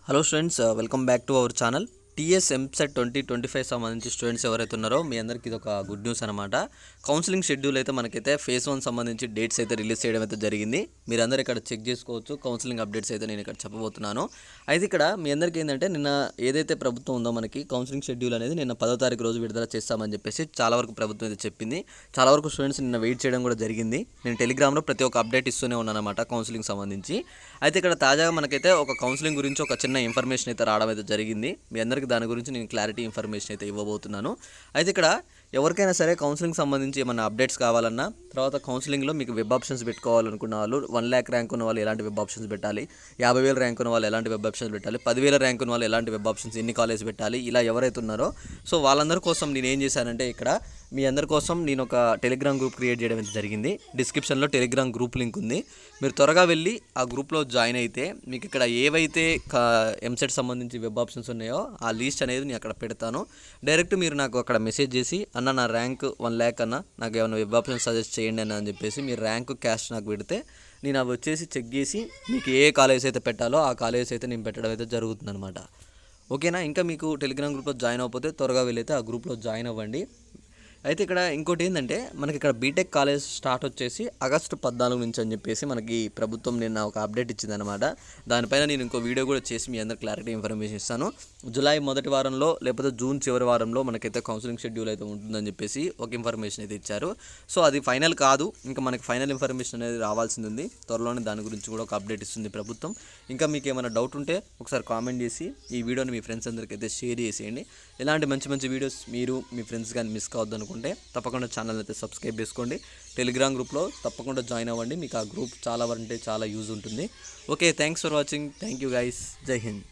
Hello students, welcome back to our channel. TS EAMCET 2025 సంబంధించి students ఎవరైతే ఉన్నారో మీ అందరికీ ఇది ఒక గుడ్ న్యూస్ అనమాట. కౌన్సిలింగ్ షెడ్యూల్ అయితే మనకైతే ఫేజ్ 1 సంబంధించి డేట్స్ అయితే రిలీజ్ చేయడం అయితే జరిగింది. మీరందరూ ఇక్కడ చెక్ చేసుకోవచ్చు. కౌన్సిలింగ్ అప్డేట్స్ అయితే నేను ఇక్కడ చెప్పబోతున్నాను. అయితే ఇక్కడ మీ అందరికీ ఏంటంటే నిన్న ఏదైతే ప్రభుత్వం ఉందో మనకి కౌన్సిలింగ్ షెడ్యూల్ అనేది నిన్న 10వ తారీఖు రోజు విడుదల చేస్తామని చెప్పేసి చాలా వరకు ప్రభుత్వం అయితే చెప్పింది. చాలా వరకు స్టూడెంట్స్ నిన్న వెయిట్ చేయడం కూడా జరిగింది. నేను టెలిగ్రామ్లో ప్రతి ఒక్క అప్డేట్ ఇస్తూనే ఉన్నాను అనమాట కౌన్సిలింగ్ సంబంధించి. అయితే ఇక్కడ తాజాగా మనకైతే ఒక కౌన్సిలింగ్ గురించి ఒక చిన్న ఇన్ఫర్మేషన్ అయితే రావడం అయితే జరిగింది. మీ అందరికీ దాని గురించి నేను క్లారిటీ ఇన్ఫర్మేషన్ అయితే ఇవ్వబోతున్నాను. అయితే ఇక్కడ ఎవరికైనా సరే కౌన్సిలింగ్ సంబంధించి ఏమైనా అప్డేట్స్ కావాలన్నా, తర్వాత కౌన్సిలింగ్లో మీకు వెబ్ ఆప్షన్స్ పెట్టుకోవాలనుకున్న వాళ్ళు, 1 lakh ర్యాంక్ ఉన్న వాళ్ళు ఎలాంటి వెబ్ ఆప్షన్స్ పెట్టాలి, 50,000 ర్యాంక్ ఉన్న వాళ్ళు ఎలాంటి వెబ్ ఆప్షన్స్ పెట్టాలి, 10,000 ర్యాంక్ ఉన్న వాళ్ళు ఎలాంటి వెబ్ ఆప్షన్స్ ఎన్ని కాలేజ్ పెట్టాలి, ఇలా ఎవరైతే ఉన్నారో సో వాళ్ళందరి కోసం నేను ఏం చేశానంటే ఇక్కడ మీ అందరి కోసం నేను ఒక టెలిగ్రామ్ గ్రూప్ క్రియేట్ చేయడం అయితే జరిగింది. డిస్క్రిప్షన్లో టెలిగ్రామ్ గ్రూప్ లింక్ ఉంది. మీరు త్వరగా వెళ్ళి ఆ గ్రూప్లో జాయిన్ అయితే మీకు ఇక్కడ ఏవైతే ఎంసెట్ సంబంధించి వెబ్ ఆప్షన్స్ ఉన్నాయో ఆ లిస్ట్ అనేది నేను అక్కడ పెడతాను. డైరెక్ట్ మీరు నాకు అక్కడ మెసేజ్ చేసి అన్న నా ర్యాంక్ 1 lakh అన్న, నాకు ఏమైనా వెబ్ ఆప్షన్స్ సజెస్ట్ చేయండి అన్న అని చెప్పేసి మీరు ర్యాంక్ క్యాస్ట్ నాకు పెడితే నేను అవి వచ్చేసి చెక్ చేసి మీకు ఏ కాలేజ్ అయితే పెట్టాలో ఆ కాలేజ్ అయితే నేను పెట్టడం అయితే జరుగుతుంది అనమాట. ఓకేనా? ఇంకా మీకు టెలిగ్రామ్ గ్రూప్లో జాయిన్ అవ్వకపోతే త్వరగా వెళ్ళైతే ఆ గ్రూప్లో జాయిన్ అవ్వండి. అయితే ఇక్కడ ఇంకోటి ఏంటంటే మనకి ఇక్కడ బీటెక్ కాలేజ్ స్టార్ట్ వచ్చేసి ఆగస్టు 14 నుంచి అని చెప్పేసి మనకి ప్రభుత్వం నిన్న ఒక అప్డేట్ ఇచ్చిందనమాట. దానిపైన నేను ఇంకో వీడియో కూడా చేసి మీ అందరికి క్లారిటీ ఇన్ఫర్మేషన్ ఇస్తాను. జూలై మొదటి వారంలో లేకపోతే జూన్ చివరి వారంలో మనకైతే కౌన్సిలింగ్ షెడ్యూల్ అయితే ఉంటుందని చెప్పేసి ఒక ఇన్ఫర్మేషన్ అయితే ఇచ్చారు. సో అది ఫైనల్ కాదు, ఇంకా మనకి ఫైనల్ ఇన్ఫర్మేషన్ అనేది రావాల్సింది ఉంది. త్వరలోనే దాని గురించి కూడా ఒక అప్డేట్ ఇస్తుంది ప్రభుత్వం. ఇంకా మీకు ఏమైనా డౌట్ ఉంటే ఒకసారి కామెంట్ చేసి ఈ వీడియోని మీ ఫ్రెండ్స్ అందరికీ అయితే షేర్ చేసేయండి. ఇలాంటి మంచి మంచి వీడియోస్ మీరు మీ ఫ్రెండ్స్ కానీ మిస్ కావద్దు అనుకుంటే తప్పకుండా ఛానల్ అయితే సబ్స్క్రైబ్ చేసుకోండి. టెలిగ్రామ్ గ్రూప్లో తప్పకుండా జాయిన్ అవ్వండి. మీకు ఆ గ్రూప్ చాలా అంటే చాలా యూజ్ ఉంటుంది. Okay, thanks for watching. Thank you guys. జై హింద్.